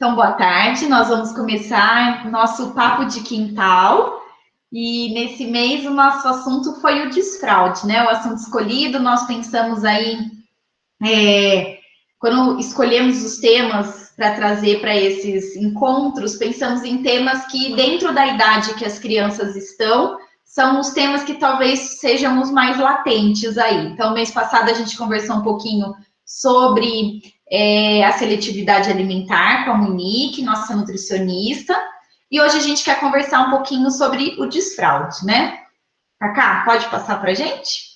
Então, boa tarde. Nós vamos começar nosso papo de quintal. E nesse mês o nosso assunto foi o desfraude, né? O assunto escolhido. Nós pensamos aí, quando escolhemos os temas para trazer para esses encontros, pensamos em temas que, dentro da idade que as crianças estão, são os temas que talvez sejam os mais latentes aí. Então, mês passado a gente conversou um pouquinho sobre a seletividade alimentar com a Monique, nossa nutricionista. E hoje a gente quer conversar um pouquinho sobre o desfraude, né? Cacá, pode passar para a gente?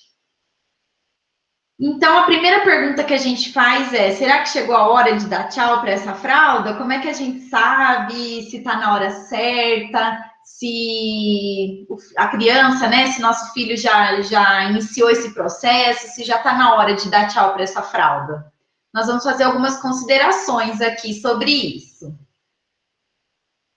Então, a primeira pergunta que a gente faz é: será que chegou a hora de dar tchau para essa fralda? Como é que a gente sabe se está na hora certa? Se a criança, né? Se nosso filho já iniciou esse processo, se já está na hora de dar tchau para essa fralda? Nós vamos fazer algumas considerações aqui sobre isso.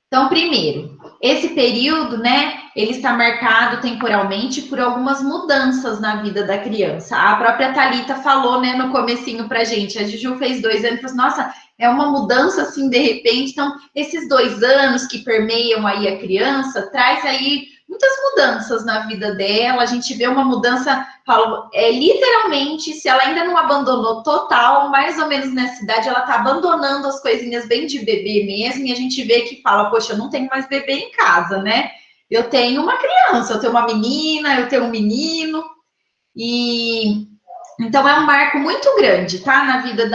Então, primeiro, esse período, né, ele está marcado temporalmente por algumas mudanças na vida da criança. A própria Thalita falou, né, no comecinho pra gente, a Juju fez 2 anos, falou assim, nossa, é uma mudança assim, de repente. Então, esses 2 anos que permeiam aí a criança, traz aí muitas mudanças na vida dela. A gente vê uma mudança, falo, literalmente, se ela ainda não abandonou total, mais ou menos nessa idade, ela tá abandonando as coisinhas bem de bebê mesmo, e a gente vê que fala, poxa, eu não tenho mais bebê em casa, né? Eu tenho uma criança, eu tenho uma menina, eu tenho um menino, e então é um marco muito grande, tá? Na vida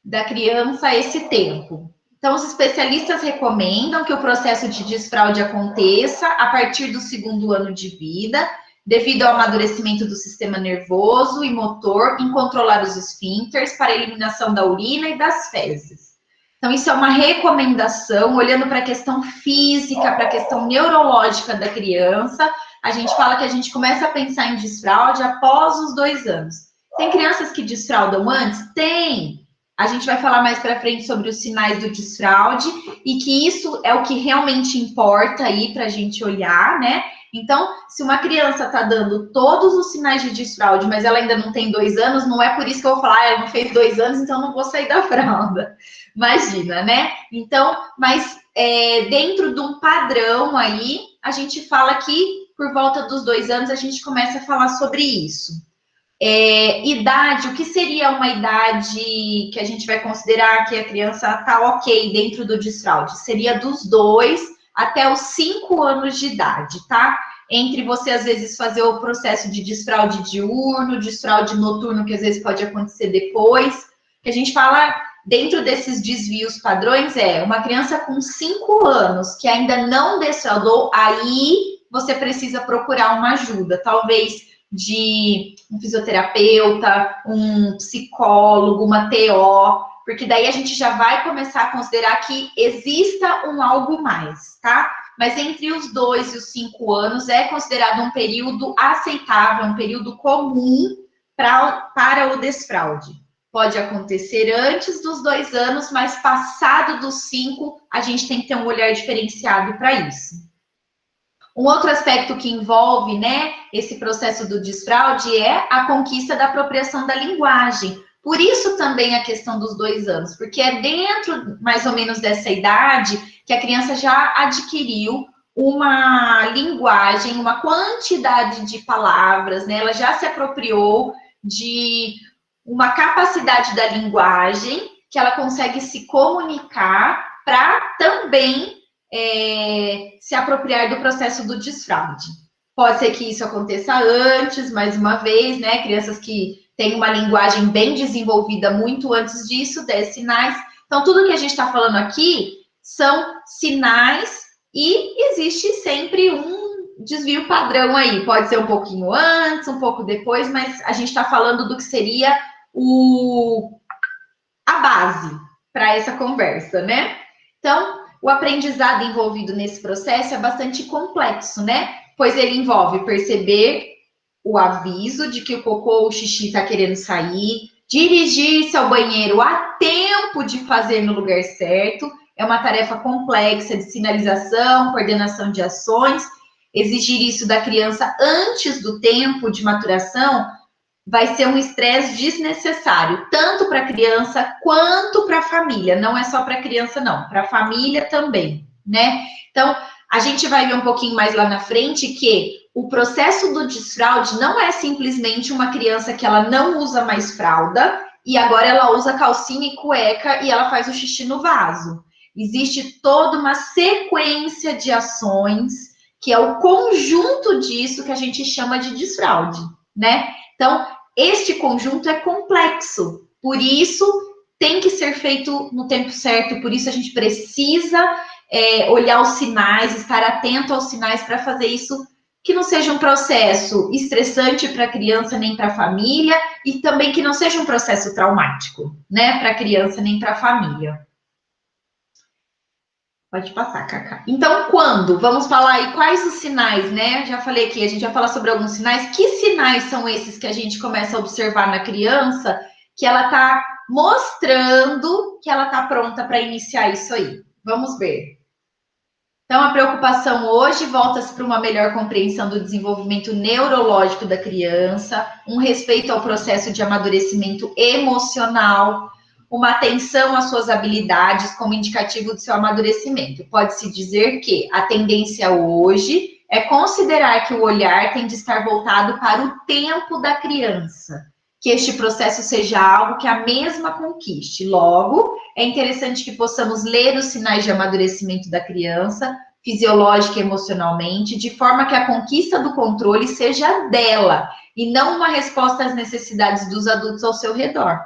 da criança esse tempo. Então, os especialistas recomendam que o processo de desfraude aconteça a partir do 2º ano de vida, devido ao amadurecimento do sistema nervoso e motor em controlar os esfíncteres para a eliminação da urina e das fezes. Então, isso é uma recomendação, olhando para a questão física, para a questão neurológica da criança. A gente fala que a gente começa a pensar em desfraude após os 2 anos. Tem crianças que desfraudam antes? Tem! A gente vai falar mais para frente sobre os sinais do desfraude e que isso é o que realmente importa aí para a gente olhar, né? Então, se uma criança está dando todos os sinais de desfraude, mas ela ainda não tem 2 anos, não é por isso que eu vou falar, ela não fez 2 anos, então não vou sair da fralda. Imagina, né? Então, mas dentro de um padrão aí, a gente fala que por volta dos 2 anos a gente começa a falar sobre isso. Idade, o que seria uma idade que a gente vai considerar que a criança está ok dentro do desfraude? Seria dos 2 até os 5 anos de idade, tá? Entre você, às vezes, fazer o processo de desfraude diurno, desfraude noturno, que às vezes pode acontecer depois. Que a gente fala, dentro desses desvios padrões, uma criança com 5 anos que ainda não desfraudou, aí você precisa procurar uma ajuda, talvez de um fisioterapeuta, um psicólogo, uma TO, porque daí a gente já vai começar a considerar que exista um algo mais, tá? Mas entre os 2 e os 5 anos é considerado um período aceitável, um período comum para o desfraude. Pode acontecer antes dos 2 anos, mas passado dos 5, a gente tem que ter um olhar diferenciado para isso. Um outro aspecto que envolve, né, esse processo do desfraude é a conquista da apropriação da linguagem. Por isso também a questão dos 2 anos, porque é dentro, mais ou menos, dessa idade que a criança já adquiriu uma linguagem, uma quantidade de palavras, né? Ela já se apropriou de uma capacidade da linguagem que ela consegue se comunicar para também se apropriar do processo do desfraude. Pode ser que isso aconteça antes, mais uma vez, né? Crianças que têm uma linguagem bem desenvolvida muito antes disso, 10 sinais. Então, tudo que a gente está falando aqui são sinais e existe sempre um desvio padrão aí. Pode ser um pouquinho antes, um pouco depois, mas a gente está falando do que seria a base para essa conversa, né? Então, o aprendizado envolvido nesse processo é bastante complexo, né? Pois ele envolve perceber o aviso de que o cocô ou o xixi está querendo sair, dirigir-se ao banheiro a tempo de fazer no lugar certo. É uma tarefa complexa de sinalização, coordenação de ações. Exigir isso da criança antes do tempo de maturação vai ser um estresse desnecessário, tanto para a criança quanto para a família. Não é só para a criança, não, para a família também, né? Então, a gente vai ver um pouquinho mais lá na frente que o processo do desfraude não é simplesmente uma criança que ela não usa mais fralda e agora ela usa calcinha e cueca e ela faz o xixi no vaso. Existe toda uma sequência de ações que é o conjunto disso que a gente chama de desfraude, né? Então, este conjunto é complexo, por isso tem que ser feito no tempo certo, por isso a gente precisa olhar os sinais, estar atento aos sinais para fazer isso, que não seja um processo estressante para a criança nem para a família, e também que não seja um processo traumático, né, para a criança nem para a família. Pode passar, Cacá. Então, quando? Vamos falar aí quais os sinais, né? Já falei aqui, a gente vai falar sobre alguns sinais. Que sinais são esses que a gente começa a observar na criança que ela está mostrando que ela está pronta para iniciar isso aí? Vamos ver. Então, a preocupação hoje volta-se para uma melhor compreensão do desenvolvimento neurológico da criança, um respeito ao processo de amadurecimento emocional, uma atenção às suas habilidades como indicativo do seu amadurecimento. Pode-se dizer que a tendência hoje é considerar que o olhar tem de estar voltado para o tempo da criança, que este processo seja algo que a mesma conquiste. Logo, é interessante que possamos ler os sinais de amadurecimento da criança, fisiológica e emocionalmente, de forma que a conquista do controle seja dela e não uma resposta às necessidades dos adultos ao seu redor.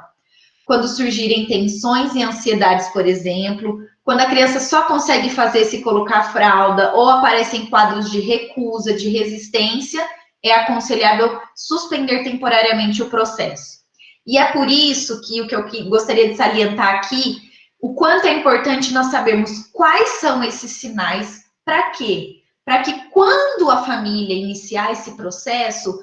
Quando surgirem tensões e ansiedades, por exemplo, quando a criança só consegue fazer se colocar fralda ou aparecem quadros de recusa, de resistência, é aconselhável suspender temporariamente o processo. E é por isso que o que eu gostaria de salientar aqui, o quanto é importante nós sabermos quais são esses sinais, para quê? Para que quando a família iniciar esse processo,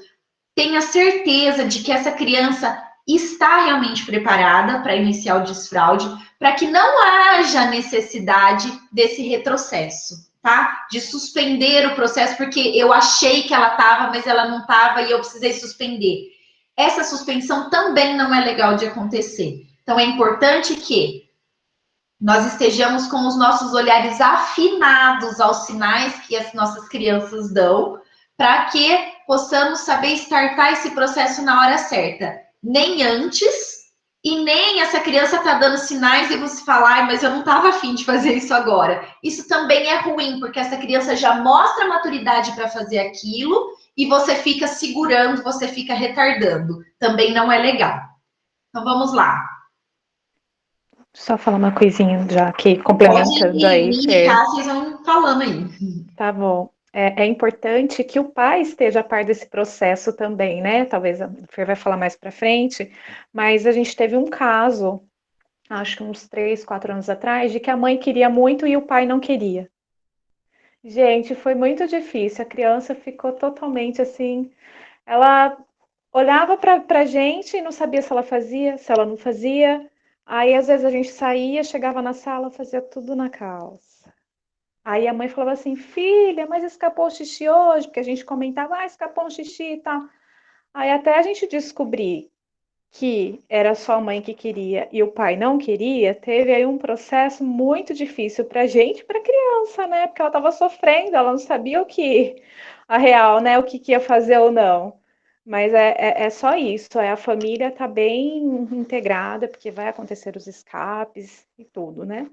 tenha certeza de que essa criança está realmente preparada para iniciar o desfraude, para que não haja necessidade desse retrocesso, tá? De suspender o processo, porque eu achei que ela estava, mas ela não estava e eu precisei suspender. Essa suspensão também não é legal de acontecer. Então, é importante que nós estejamos com os nossos olhares afinados aos sinais que as nossas crianças dão, para que possamos saber startar esse processo na hora certa. Nem antes, e nem essa criança está dando sinais e você falar, mas eu não estava afim de fazer isso agora. Isso também é ruim, porque essa criança já mostra maturidade para fazer aquilo e você fica segurando, você fica retardando. Também não é legal. Então vamos lá. Só falar uma coisinha já que complementando aí, Fer. Vocês vão falando aí. Tá bom. É importante que o pai esteja a par desse processo também, né? Talvez a Fer vai falar mais para frente, mas a gente teve um caso, acho que uns 3, 4 anos atrás, de que a mãe queria muito e o pai não queria. Gente, foi muito difícil. A criança ficou totalmente assim. Ela olhava para a gente e não sabia se ela fazia, se ela não fazia. Aí, às vezes, a gente saía, chegava na sala, fazia tudo na calça. Aí a mãe falava assim, filha, mas escapou o xixi hoje? Porque a gente comentava, escapou um xixi e tal. Aí até a gente descobrir que era só a mãe que queria e o pai não queria, teve aí um processo muito difícil para a gente e para a criança, né? Porque ela estava sofrendo, ela não sabia o que, a real, né? O que ia fazer ou não. Mas é só isso, a família tá bem integrada, porque vai acontecer os escapes e tudo, né?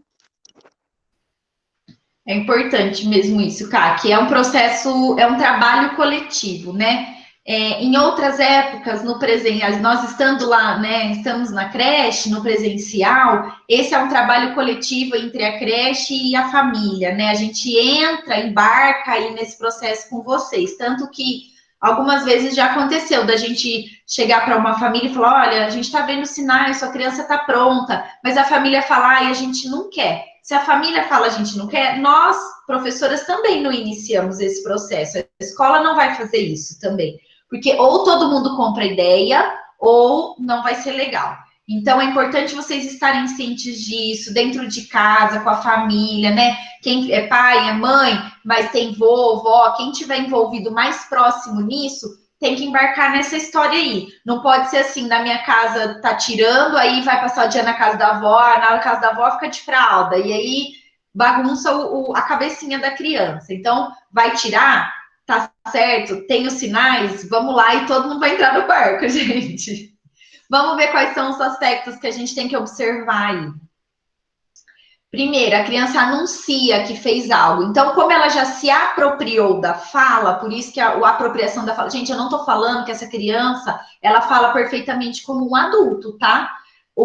É importante mesmo isso, Ká, que é um processo, é um trabalho coletivo, né? Em outras épocas, no presencial, nós estando lá, né? Estamos na creche, no presencial, esse é um trabalho coletivo entre a creche e a família, né? A gente entra, embarca aí nesse processo com vocês, tanto que algumas vezes já aconteceu da gente chegar para uma família e falar: olha, a gente está vendo sinais, sua criança está pronta, mas a família fala, e a gente não quer. Se a família fala a gente não quer, nós, professoras, também não iniciamos esse processo. A escola não vai fazer isso também. Porque ou todo mundo compra a ideia, ou não vai ser legal. Então, é importante vocês estarem cientes disso, dentro de casa, com a família, né? Quem é pai, é mãe, mas tem vô, vó, quem tiver envolvido mais próximo nisso, tem que embarcar nessa história aí. Não pode ser assim, na minha casa tá tirando, aí vai passar o dia na casa da avó, na casa da avó fica de fralda, e aí bagunça a cabecinha da criança. Então, vai tirar, tá certo, tem os sinais, vamos lá e todo mundo vai entrar no barco, gente. Vamos ver quais são os aspectos que a gente tem que observar aí. Primeiro, a criança anuncia que fez algo. Então, como ela já se apropriou da fala, por isso que a apropriação da fala... Gente, eu não tô falando que essa criança, ela fala perfeitamente como um adulto, tá?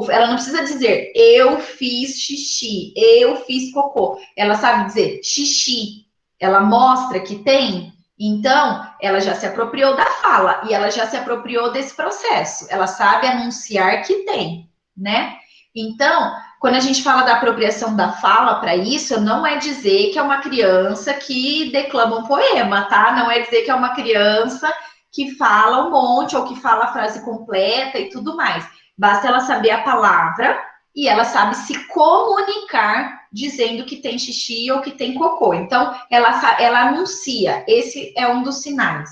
Ela não precisa dizer, eu fiz xixi, eu fiz cocô. Ela sabe dizer xixi. Ela mostra que tem. Então, ela já se apropriou da fala e ela já se apropriou desse processo. Ela sabe anunciar que tem, né? Então, quando a gente fala da apropriação da fala para isso, não é dizer que é uma criança que declama um poema, tá? Não é dizer que é uma criança que fala um monte ou que fala a frase completa e tudo mais. Basta ela saber a palavra e ela sabe se comunicar dizendo que tem xixi ou que tem cocô. Então, ela anuncia. Esse é um dos sinais.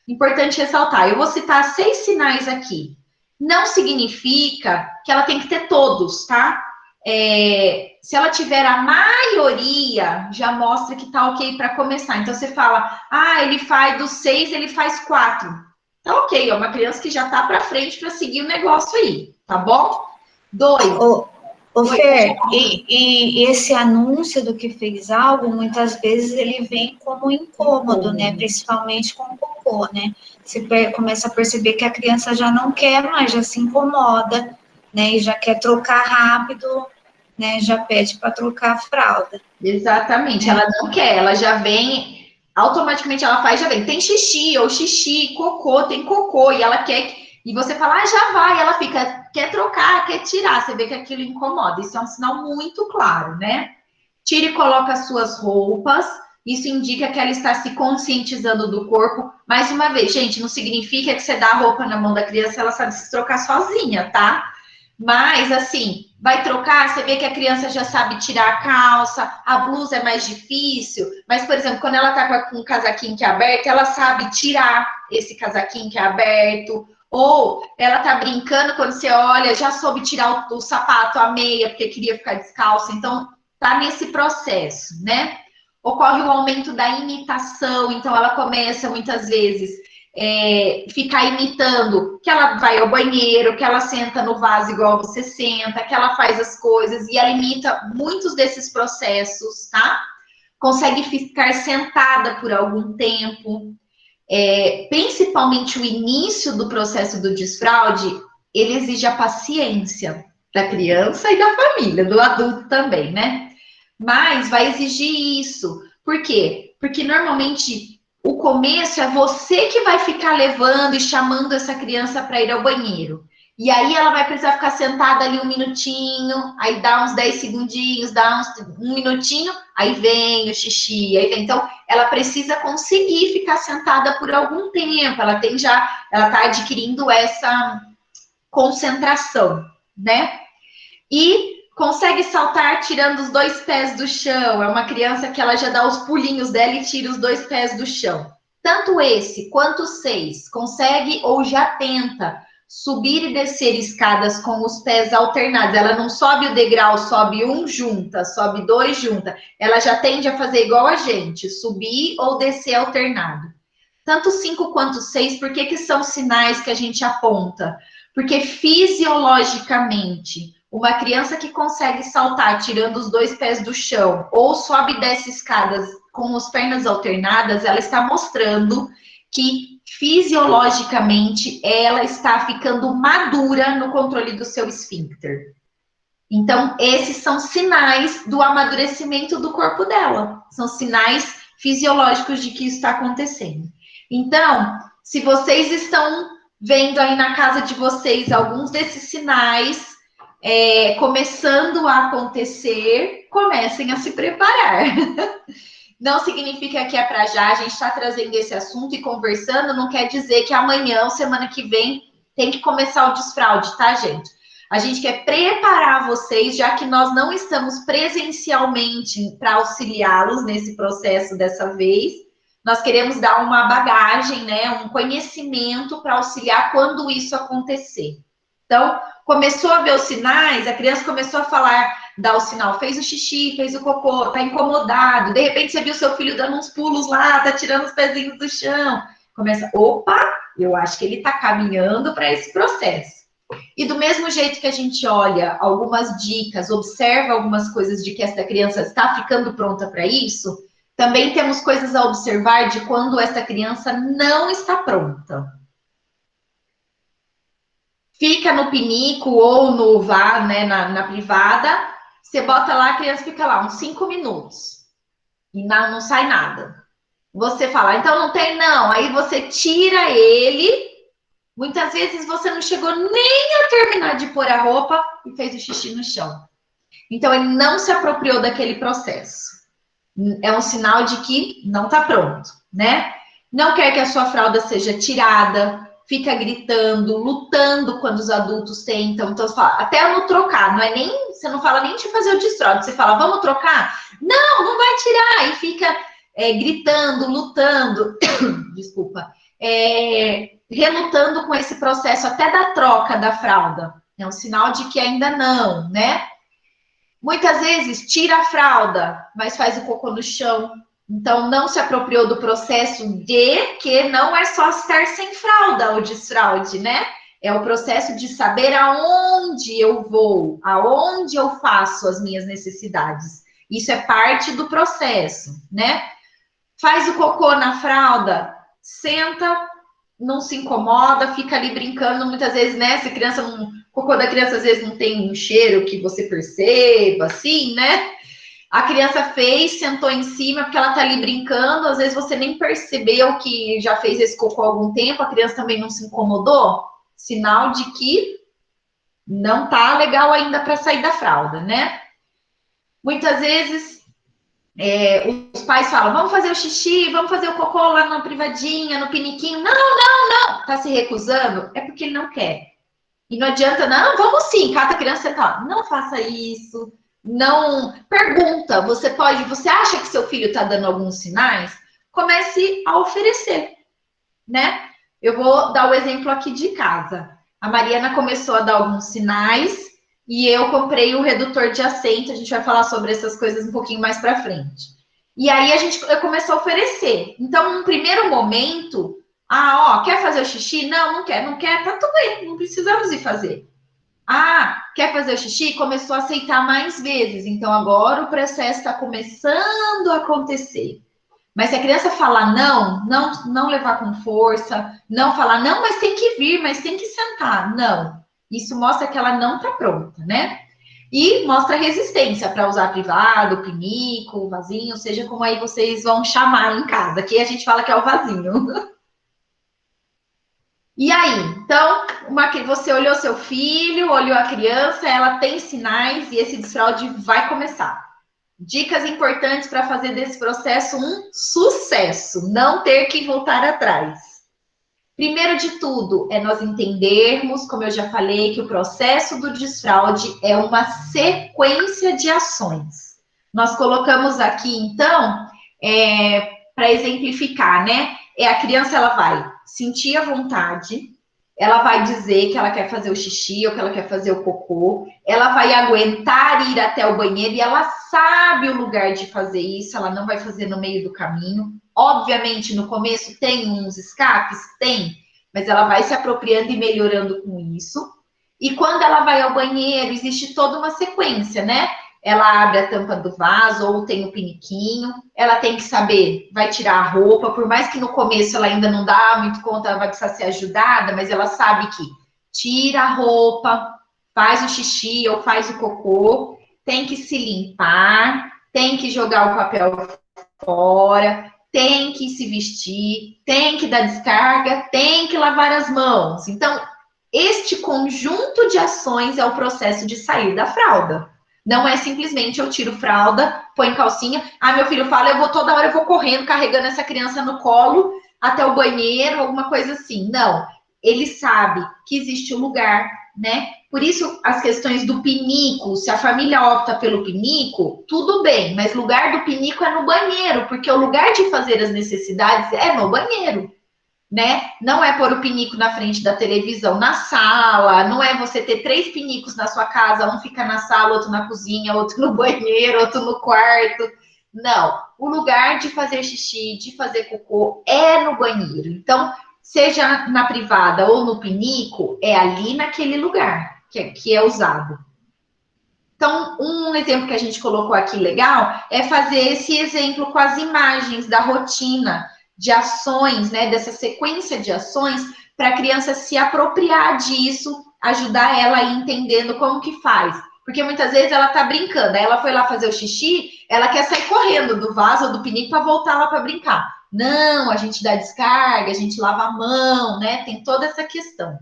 Importante ressaltar. Eu vou citar 6 sinais aqui. Não significa que ela tem que ter todos, tá? Se ela tiver a maioria, já mostra que tá ok para começar. Então, você fala, ele faz dos 6, ele faz 4. Tá ok, é uma criança que já tá para frente para seguir o negócio aí, tá bom? 2. Ô Fer, e esse anúncio do que fez algo, muitas vezes ele vem como incômodo, né? Principalmente com o cocô, né? Você começa a perceber que a criança já não quer mais, já se incomoda, né? E já quer trocar rápido, né? Já pede para trocar a fralda. Exatamente, ela não quer, ela já vem, automaticamente ela faz, já vem, tem xixi, ou xixi, cocô, tem cocô, e ela quer, e você fala, já vai, ela fica, quer trocar, quer tirar, você vê que aquilo incomoda, isso é um sinal muito claro, né? Tira e coloca as suas roupas, isso indica que ela está se conscientizando do corpo, mais uma vez, gente, não significa que você dá a roupa na mão da criança, ela sabe se trocar sozinha, tá? Mas, assim, vai trocar, você vê que a criança já sabe tirar a calça, a blusa é mais difícil, mas, por exemplo, quando ela tá com um casaquinho que é aberto, ela sabe tirar esse casaquinho que é aberto, ou ela tá brincando, quando você olha, já soube tirar o sapato, a meia, porque queria ficar descalça, então tá nesse processo, né? Ocorre o aumento da imitação, então ela começa, muitas vezes, ficar imitando que ela vai ao banheiro, que ela senta no vaso igual você senta, que ela faz as coisas, e ela imita muitos desses processos, tá? Consegue ficar sentada por algum tempo, principalmente o início do processo do desfraude, ele exige a paciência da criança e da família, do adulto também, né? Mas vai exigir isso. Por quê? Porque normalmente o começo é você que vai ficar levando e chamando essa criança para ir ao banheiro. E aí ela vai precisar ficar sentada ali um minutinho, aí dá uns 10 segundinhos, dá um minutinho, aí vem o xixi, aí vem. Então, ela precisa conseguir ficar sentada por algum tempo. Ela está adquirindo essa concentração, né? E consegue saltar tirando os 2 pés do chão. É uma criança que ela já dá os pulinhos dela e tira os 2 pés do chão. Tanto esse quanto o 6 consegue ou já tenta subir e descer escadas com os pés alternados. Ela não sobe o degrau, sobe um, junta, sobe 2, junta. Ela já tende a fazer igual a gente, subir ou descer alternado. Tanto 5 quanto 6, por que são sinais que a gente aponta? Porque fisiologicamente, uma criança que consegue saltar tirando os 2 pés do chão ou sobe e desce escadas com as pernas alternadas, ela está mostrando que fisiologicamente ela está ficando madura no controle do seu esfíncter. Então, esses são sinais do amadurecimento do corpo dela. São sinais fisiológicos de que isso está acontecendo. Então, se vocês estão vendo aí na casa de vocês alguns desses sinais começando a acontecer, comecem a se preparar. Não significa que é para já, a gente está trazendo esse assunto e conversando, não quer dizer que amanhã ou semana que vem tem que começar o desfraude, tá, gente? A gente quer preparar vocês, já que nós não estamos presencialmente para auxiliá-los nesse processo dessa vez, nós queremos dar uma bagagem, né, um conhecimento para auxiliar quando isso acontecer. Então, começou a ver os sinais, a criança começou a falar, dar o sinal, fez o xixi, fez o cocô, tá incomodado, de repente você viu seu filho dando uns pulos lá, tá tirando os pezinhos do chão, começa, opa, eu acho que ele tá caminhando para esse processo. E do mesmo jeito que a gente olha algumas dicas, observa algumas coisas de que essa criança está ficando pronta para isso, também temos coisas a observar de quando essa criança não está pronta. Fica no pinico ou no VAR, né, na privada, você bota lá, a criança fica lá uns 5 minutos e não sai nada. Você fala, então não tem não, aí você tira ele, muitas vezes você não chegou nem a terminar de pôr a roupa e fez o xixi no chão. Então ele não se apropriou daquele processo. É um sinal de que não está pronto, né? Não quer que a sua fralda seja tirada, fica gritando, lutando quando os adultos tentam. Então, você fala, até no trocar, não é nem, você não fala nem de fazer o destroço, você fala, vamos trocar? Não, não vai tirar, e fica gritando, lutando, desculpa, relutando com esse processo até da troca da fralda. É um sinal de que ainda não, né? Muitas vezes tira a fralda, mas faz o cocô no chão. Então, não se apropriou do processo de que não é só estar sem fralda ou desfraude, né? É o processo de saber aonde eu vou, aonde eu faço as minhas necessidades. Isso é parte do processo, né? Faz o cocô na fralda, senta, não se incomoda, fica ali brincando, muitas vezes, né? Se a criança não, o cocô da criança às vezes não tem um cheiro que você perceba, assim, né? A criança fez, sentou em cima, porque ela tá ali brincando, às vezes você nem percebeu que já fez esse cocô há algum tempo, a criança também não se incomodou, sinal de que não tá legal ainda para sair da fralda, né? Muitas vezes os pais falam, vamos fazer o xixi, vamos fazer o cocô lá na privadinha, no piniquinho. Não, tá se recusando, é porque ele não quer. E não adianta, não, vamos sim, cata a criança senta lá. Não faça isso, não pergunta, você acha que seu filho está dando alguns sinais? Comece a oferecer, né? Eu vou dar o exemplo aqui de casa. A Mariana começou a dar alguns sinais e eu comprei o redutor de assento, a gente vai falar sobre essas coisas um pouquinho mais para frente. E aí eu comecei a oferecer. Então, num primeiro momento, quer fazer o xixi? Não quer, tá tudo bem, não precisamos ir fazer. Quer fazer o xixi? Começou a aceitar mais vezes. Então, agora o processo está começando a acontecer. Mas se a criança falar não levar com força, não falar, não, mas tem que vir, mas tem que sentar. Não. Isso mostra que ela não está pronta, né? E mostra resistência para usar privado, pinico, vasinho, seja como aí vocês vão chamar em casa. Aqui a gente fala que é o vasinho. E aí, então, você olhou seu filho, olhou a criança, ela tem sinais e esse desfraude vai começar. Dicas importantes para fazer desse processo um sucesso, não ter que voltar atrás. Primeiro de tudo, é nós entendermos, como eu já falei, que o processo do desfraude é uma sequência de ações. Nós colocamos aqui, então, para exemplificar, né? A criança, ela vai sentir a vontade, ela vai dizer que ela quer fazer o xixi ou que ela quer fazer o cocô, ela vai aguentar ir até o banheiro e ela sabe o lugar de fazer isso, ela não vai fazer no meio do caminho. Obviamente, no começo tem uns escapes? Tem, mas ela vai se apropriando e melhorando com isso. E quando ela vai ao banheiro, existe toda uma sequência, né? Ela abre a tampa do vaso ou tem o piniquinho, ela tem que saber, vai tirar a roupa, por mais que no começo ela ainda não dá muito conta, ela vai precisar ser ajudada, mas ela sabe que tira a roupa, faz o xixi ou faz o cocô, tem que se limpar, tem que jogar o papel fora, tem que se vestir, tem que dar descarga, tem que lavar as mãos. Então, este conjunto de ações é o processo de sair da fralda. Não é simplesmente eu tiro fralda, põe calcinha. Meu filho fala, toda hora eu vou correndo, carregando essa criança no colo até o banheiro, alguma coisa assim. Não, ele sabe que existe um lugar, né? Por isso, as questões do pinico, se a família opta pelo pinico, tudo bem, mas lugar do pinico é no banheiro, porque o lugar de fazer as necessidades é no banheiro, né? Não é pôr o pinico na frente da televisão, na sala, não é você ter 3 pinicos na sua casa, um fica na sala, outro na cozinha, outro no banheiro, outro no quarto. Não, o lugar de fazer xixi, de fazer cocô é no banheiro. Então, seja na privada ou no pinico, é ali naquele lugar que é usado. Então, um exemplo que a gente colocou aqui legal é fazer esse exemplo com as imagens da rotina, de ações, né, dessa sequência de ações, para a criança se apropriar disso, ajudar ela a ir entendendo como que faz. Porque muitas vezes ela tá brincando, aí ela foi lá fazer o xixi, ela quer sair correndo do vaso ou do pinico para voltar lá para brincar. Não, a gente dá descarga, a gente lava a mão, né? Tem toda essa questão.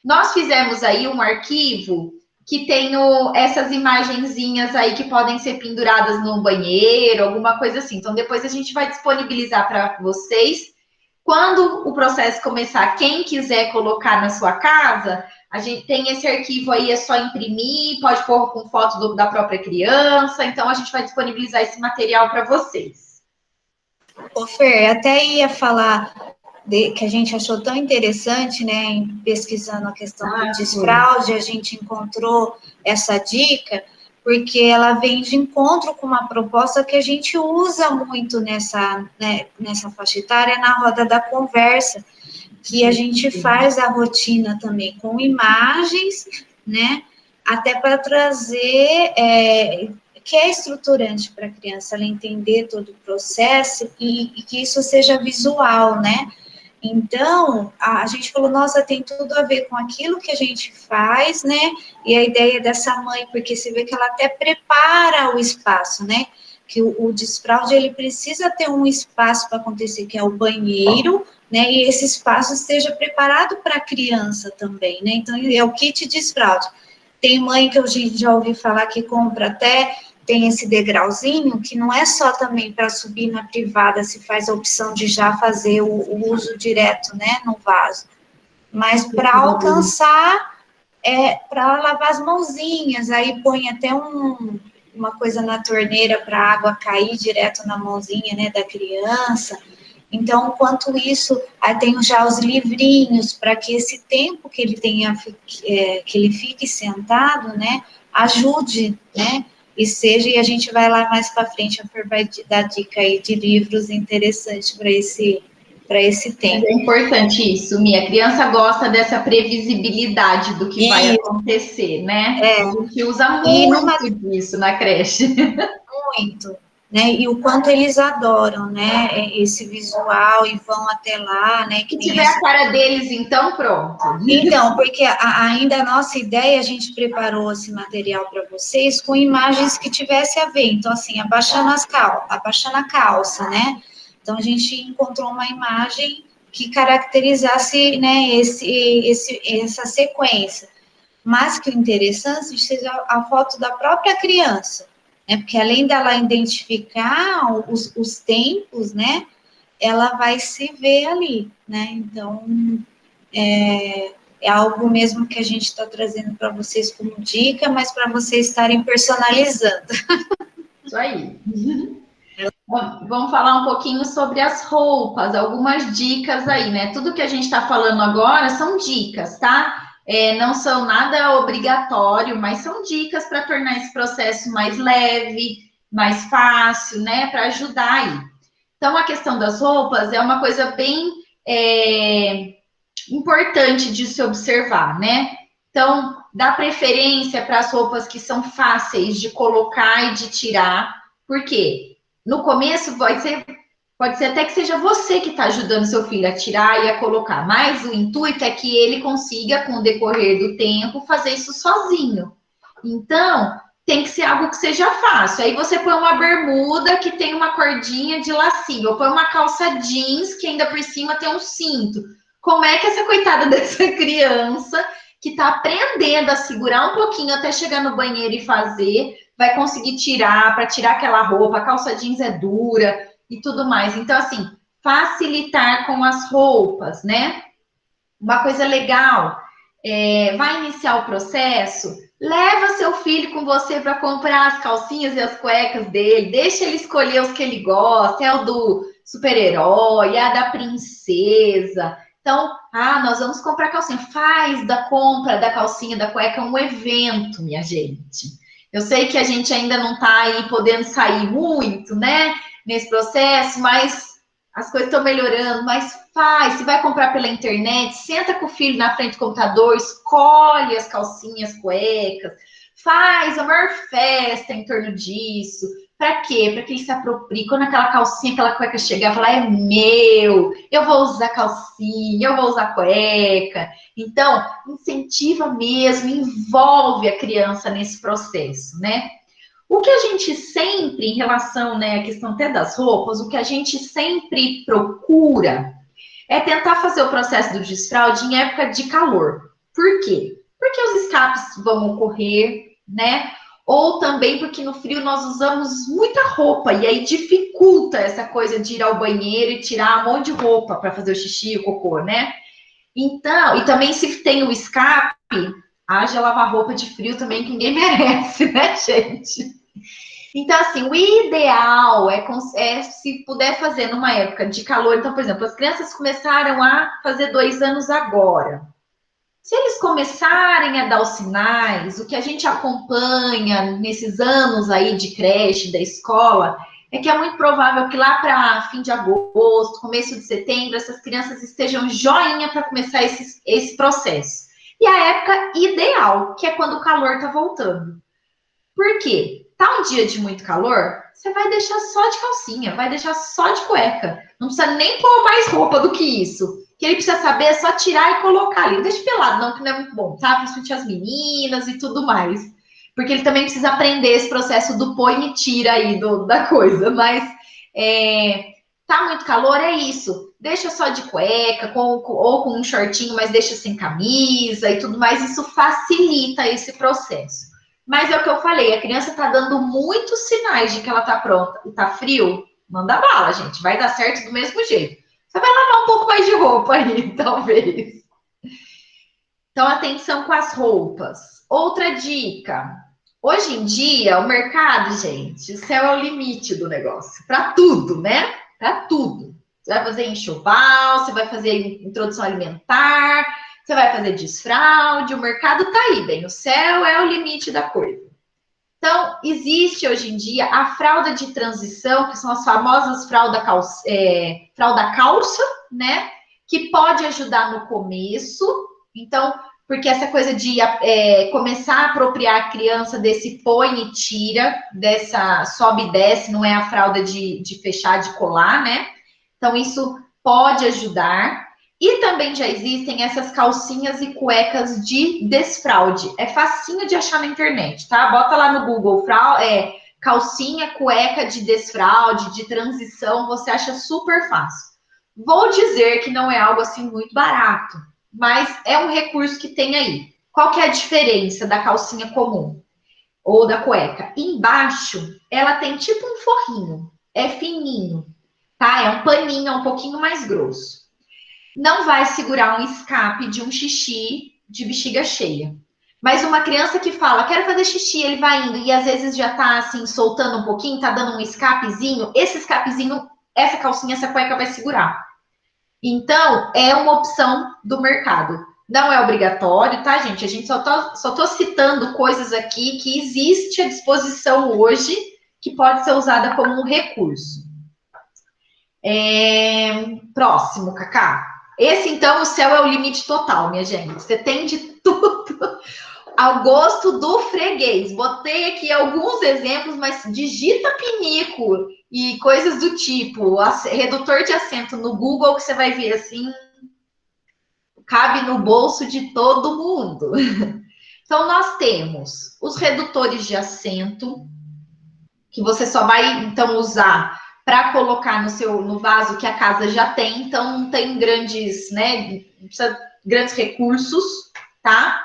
Nós fizemos aí um arquivo que tem essas imagenzinhas aí que podem ser penduradas no banheiro, alguma coisa assim. Então, depois a gente vai disponibilizar para vocês. Quando o processo começar, quem quiser colocar na sua casa, a gente tem esse arquivo aí, é só imprimir, pode pôr com foto da própria criança. Então, a gente vai disponibilizar esse material para vocês. Ô, Fer, até ia falar que a gente achou tão interessante, né, pesquisando a questão do desfraude, a gente encontrou essa dica, porque ela vem de encontro com uma proposta que a gente usa muito nessa faixa etária, na roda da conversa, que a gente faz a rotina também com imagens, né, até para trazer, que é estruturante para a criança, ela entender todo o processo e que isso seja visual, né. Então, a gente falou, nossa, tem tudo a ver com aquilo que a gente faz, né, e a ideia dessa mãe, porque você vê que ela até prepara o espaço, né, que o desfraude, ele precisa ter um espaço para acontecer, que é o banheiro, né, e esse espaço esteja preparado para a criança também, né, então é o kit desfraude. Tem mãe que eu já ouvi falar que compra até, tem esse degrauzinho, que não é só também para subir na privada, se faz a opção de já fazer o uso direto, né, no vaso, mas para alcançar, para lavar as mãozinhas, aí põe até uma coisa na torneira para a água cair direto na mãozinha, né, da criança. Então, enquanto isso, aí tem já os livrinhos, para que esse tempo que ele tenha, que ele fique sentado, né, ajude, né, e a gente vai lá mais para frente, a Fer vai dar dica aí de livros interessantes para esse tempo. É importante isso, Mia. A criança gosta dessa previsibilidade do que vai acontecer, né? A gente usa muito disso na creche. Muito, né? E o quanto eles adoram, né? Esse visual e vão até lá, né? Se tiver a cara deles, então pronto. Então, porque ainda a nossa ideia, a gente preparou esse material para vocês com imagens que tivesse a ver. Então, assim, abaixando a calça, né? Então, a gente encontrou uma imagem que caracterizasse, né, essa sequência. Mas que o interessante seja a foto da própria criança, né? Porque além dela identificar os tempos, né? Ela vai se ver ali, né? Então, é algo mesmo que a gente está trazendo para vocês como dica, mas para vocês estarem personalizando. Isso aí. Vamos falar um pouquinho sobre as roupas, algumas dicas aí, né? Tudo que a gente está falando agora são dicas, tá? Não são nada obrigatório, mas são dicas para tornar esse processo mais leve, mais fácil, né? Para ajudar aí. Então, a questão das roupas é uma coisa bem importante de se observar, né? Então, dá preferência para as roupas que são fáceis de colocar e de tirar, por quê? No começo, pode ser até que seja você que está ajudando seu filho a tirar e a colocar, mas o intuito é que ele consiga, com o decorrer do tempo, fazer isso sozinho. Então, tem que ser algo que seja fácil. Aí você põe uma bermuda que tem uma cordinha de lacinho, ou põe uma calça jeans que ainda por cima tem um cinto. Como é que essa coitada dessa criança, que está aprendendo a segurar um pouquinho até chegar no banheiro e fazer, vai conseguir tirar, para tirar aquela roupa, a calça jeans é dura e tudo mais. Então, assim, facilitar com as roupas, né? Uma coisa legal vai iniciar o processo, leva seu filho com você para comprar as calcinhas e as cuecas dele, deixa ele escolher os que ele gosta, é o do super-herói, é a da princesa. Então, nós vamos comprar calcinha. Faz da compra da calcinha, da cueca um evento, minha gente. Eu sei que a gente ainda não está aí podendo sair muito, né, nesse processo, mas as coisas estão melhorando, mas faz, se vai comprar pela internet, senta com o filho na frente do computador, escolhe as calcinhas, cuecas, faz a maior festa em torno disso. Para quê? Para que ele se aproprie. Quando aquela calcinha, aquela cueca chegar, falar, é meu, eu vou usar calcinha, eu vou usar cueca. Então, incentiva mesmo, envolve a criança nesse processo, né? O que a gente sempre, em relação, né, à questão até das roupas, o que a gente sempre procura é tentar fazer o processo do desfraude em época de calor. Por quê? Porque os escapes vão ocorrer, né? Ou também porque no frio nós usamos muita roupa e aí dificulta essa coisa de ir ao banheiro e tirar um monte de roupa para fazer o xixi, o cocô, né? Então, e também se tem o escape, haja lavar roupa de frio também, que ninguém merece, né, gente? Então, assim, o ideal é se puder fazer numa época de calor. Então, por exemplo, as crianças começaram a fazer 2 anos agora. Se eles começarem a dar os sinais, o que a gente acompanha nesses anos aí de creche, da escola, é que é muito provável que lá para fim de agosto, começo de setembro, essas crianças estejam joinha para começar esse processo. E a época ideal, que é quando o calor está voltando. Por quê? Tá um dia de muito calor, você vai deixar só de calcinha, vai deixar só de cueca. Não precisa nem pôr mais roupa do que isso. O que ele precisa saber é só tirar e colocar ali. Não deixa pelado, não, que não é muito bom, tá? Principalmente as meninas e tudo mais. Porque ele também precisa aprender esse processo do põe e tira aí da coisa. Mas tá muito calor, é isso. Deixa só de cueca, ou com um shortinho, mas deixa sem camisa e tudo mais. Isso facilita esse processo. Mas é o que eu falei, a criança tá dando muitos sinais de que ela tá pronta e tá frio, manda bala, gente. Vai dar certo do mesmo jeito. Você vai lavar um pouco mais de roupa aí, talvez. Então, atenção com as roupas. Outra dica. Hoje em dia, o mercado, gente, o céu é o limite do negócio. Para tudo, né? Para tudo. Você vai fazer enxoval, você vai fazer introdução alimentar, você vai fazer desfraude, o mercado tá aí, bem, o céu é o limite da coisa. Então, existe hoje em dia a fralda de transição, que são as famosas fralda calça, né? Que pode ajudar no começo. Então, porque essa coisa de começar a apropriar a criança desse põe e tira, dessa sobe e desce, não é a fralda de fechar, de colar, né? Então, isso pode ajudar. E também já existem essas calcinhas e cuecas de desfraude. É facinho de achar na internet, tá? Bota lá no Google, calcinha, cueca de desfraude, de transição, você acha super fácil. Vou dizer que não é algo assim muito barato, mas é um recurso que tem aí. Qual que é a diferença da calcinha comum ou da cueca? Embaixo, ela tem tipo um forrinho, é fininho, tá? É um paninho, é um pouquinho mais grosso. Não vai segurar um escape de um xixi de bexiga cheia. Mas uma criança que fala, quero fazer xixi, ele vai indo e às vezes já tá assim, soltando um pouquinho, tá dando um escapezinho, esse escapezinho, essa calcinha, essa cueca vai segurar. Então, é uma opção do mercado. Não é obrigatório, tá, gente? A gente só tô citando coisas aqui que existe à disposição hoje, que pode ser usada como um recurso. Próximo, Cacá. Esse, então, o céu é o limite total, minha gente. Você tem de tudo ao gosto do freguês. Botei aqui alguns exemplos, mas digita pinico e coisas do tipo, redutor de assento no Google, que você vai ver assim, cabe no bolso de todo mundo. Então, nós temos os redutores de assento, que você só vai, então, usar para colocar no vaso que a casa já tem, então não tem grandes, né, não precisa grandes recursos, tá?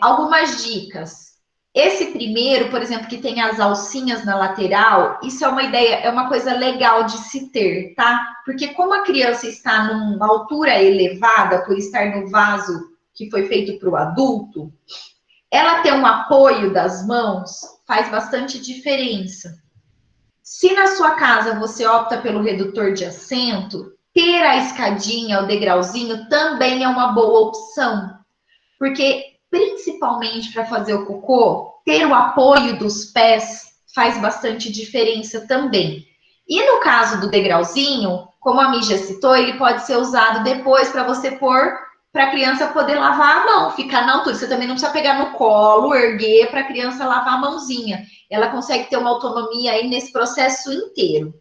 Algumas dicas. Esse primeiro, por exemplo, que tem as alcinhas na lateral, isso é uma ideia, é uma coisa legal de se ter, tá? Porque como a criança está numa altura elevada, por estar no vaso que foi feito para o adulto, ela ter um apoio das mãos faz bastante diferença. Se na sua casa você opta pelo redutor de assento, ter a escadinha, o degrauzinho, também é uma boa opção. Porque, principalmente para fazer o cocô, ter o apoio dos pés faz bastante diferença também. E no caso do degrauzinho, como a Mi já citou, ele pode ser usado depois para você pôr, para a criança poder lavar a mão, ficar na altura. Você também não precisa pegar no colo, erguer para a criança lavar a mãozinha. Ela consegue ter uma autonomia aí nesse processo inteiro.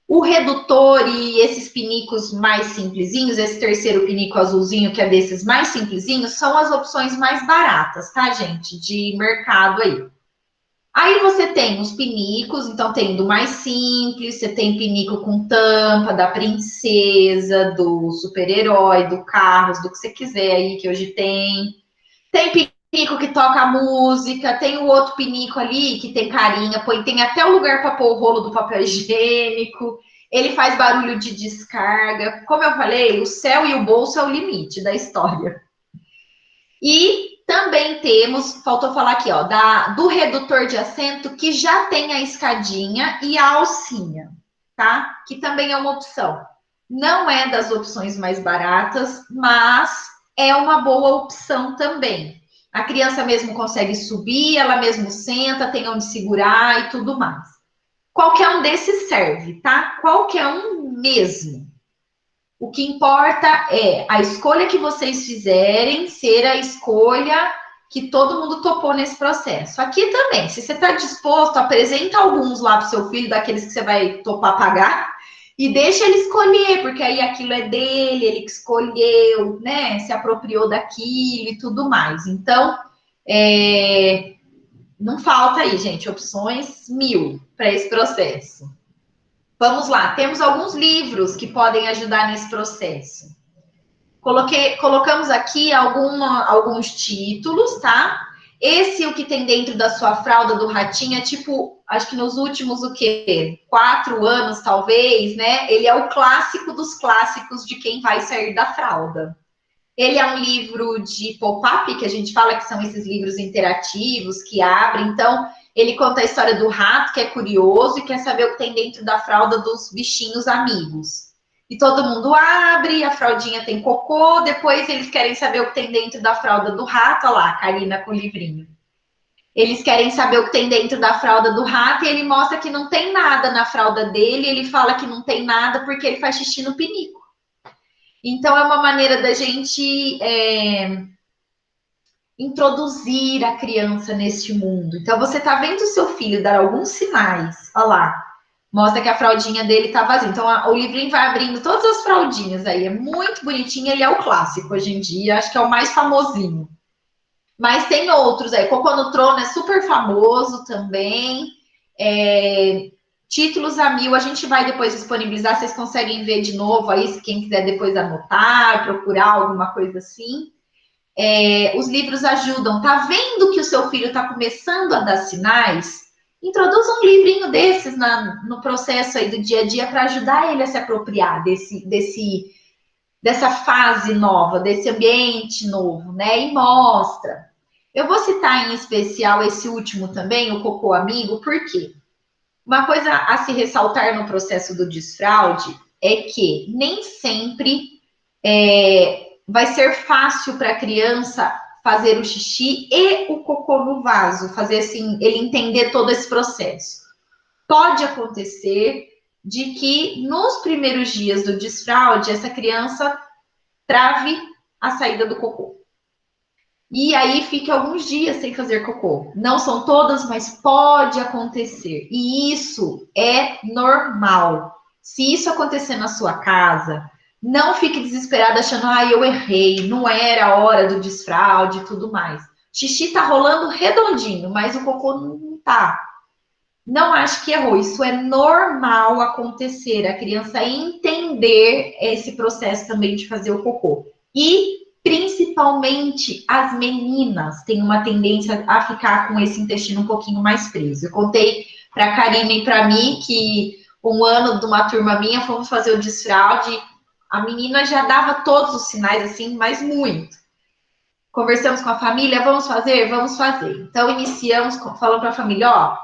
O redutor e esses pinicos mais simplesinhos, esse terceiro pinico azulzinho, que é desses mais simplesinhos, são as opções mais baratas, tá, gente? De mercado aí. Aí você tem os pinicos, então tem do mais simples, você tem pinico com tampa, da princesa, do super-herói, do Carros, do que você quiser aí, que hoje tem. Tem pinico que toca música, tem o outro pinico ali que tem carinha, tem até o lugar para pôr o rolo do papel higiênico, ele faz barulho de descarga. Como eu falei, o céu e o bolso é o limite da história. E também temos, faltou falar aqui, ó, do redutor de assento, que já tem a escadinha e a alcinha, tá? Que também é uma opção. Não é das opções mais baratas, mas é uma boa opção também. A criança mesmo consegue subir, ela mesmo senta, tem onde segurar e tudo mais. Qualquer um desses serve, tá? Qualquer um mesmo. O que importa é a escolha que vocês fizerem ser a escolha que todo mundo topou nesse processo. Aqui também, se você está disposto, apresenta alguns lá para o seu filho, daqueles que você vai topar pagar, e deixa ele escolher, porque aí aquilo é dele, ele que escolheu, né? Se apropriou daquilo e tudo mais. Então, não falta aí, gente, opções 1000 para esse processo. Vamos lá, temos alguns livros que podem ajudar nesse processo. Colocamos aqui alguns títulos, tá? Esse, o que tem dentro da sua fralda do ratinho, é tipo, acho que nos últimos, 4 anos, talvez, né? Ele é o clássico dos clássicos de quem vai sair da fralda. Ele é um livro de pop-up, que a gente fala que são esses livros interativos, que abrem. Então, ele conta a história do rato, que é curioso e quer saber o que tem dentro da fralda dos bichinhos amigos. E todo mundo abre, a fraldinha tem cocô, depois eles querem saber o que tem dentro da fralda do rato. Olha lá, a Karina com o livrinho. Eles querem saber o que tem dentro da fralda do rato e ele mostra que não tem nada na fralda dele. Ele fala que não tem nada porque ele faz xixi no pinico. Então, é uma maneira da gente introduzir a criança neste mundo. Então, você está vendo o seu filho dar alguns sinais. Olha lá, mostra que a fraldinha dele está vazia. Então, o livrinho vai abrindo todas as fraldinhas aí. É muito bonitinho, ele é o clássico hoje em dia. Acho que é o mais famosinho. Mas tem outros aí. Cocô no Trono é super famoso também. Títulos a 1000, a gente vai depois disponibilizar, vocês conseguem ver de novo aí, se quem quiser depois anotar, procurar alguma coisa assim. Os livros ajudam. Tá vendo que o seu filho está começando a dar sinais? Introduza um livrinho desses no processo aí do dia a dia para ajudar ele a se apropriar dessa fase nova, desse ambiente novo, né? E mostra. Eu vou citar em especial esse último também, o Cocô Amigo, por quê? Uma coisa a se ressaltar no processo do desfraude é que nem sempre vai ser fácil para a criança fazer o xixi e o cocô no vaso, fazer assim, ele entender todo esse processo. Pode acontecer de que nos primeiros dias do desfraude, essa criança trave a saída do cocô. E aí fica alguns dias sem fazer cocô. Não são todas, mas pode acontecer. E isso é normal. Se isso acontecer na sua casa, não fique desesperada achando, eu errei, não era a hora do desfraude e tudo mais. Xixi tá rolando redondinho, mas o cocô não tá. Não acho que errou. Isso é normal acontecer. A criança entender esse processo também de fazer o cocô. E principalmente as meninas têm uma tendência a ficar com esse intestino um pouquinho mais preso. Eu contei para a Karina e para mim que um ano de uma turma minha fomos fazer o desfraude, a menina já dava todos os sinais assim, mas muito. Conversamos com a família, vamos fazer? Vamos fazer. Então, iniciamos falando para a família, ó,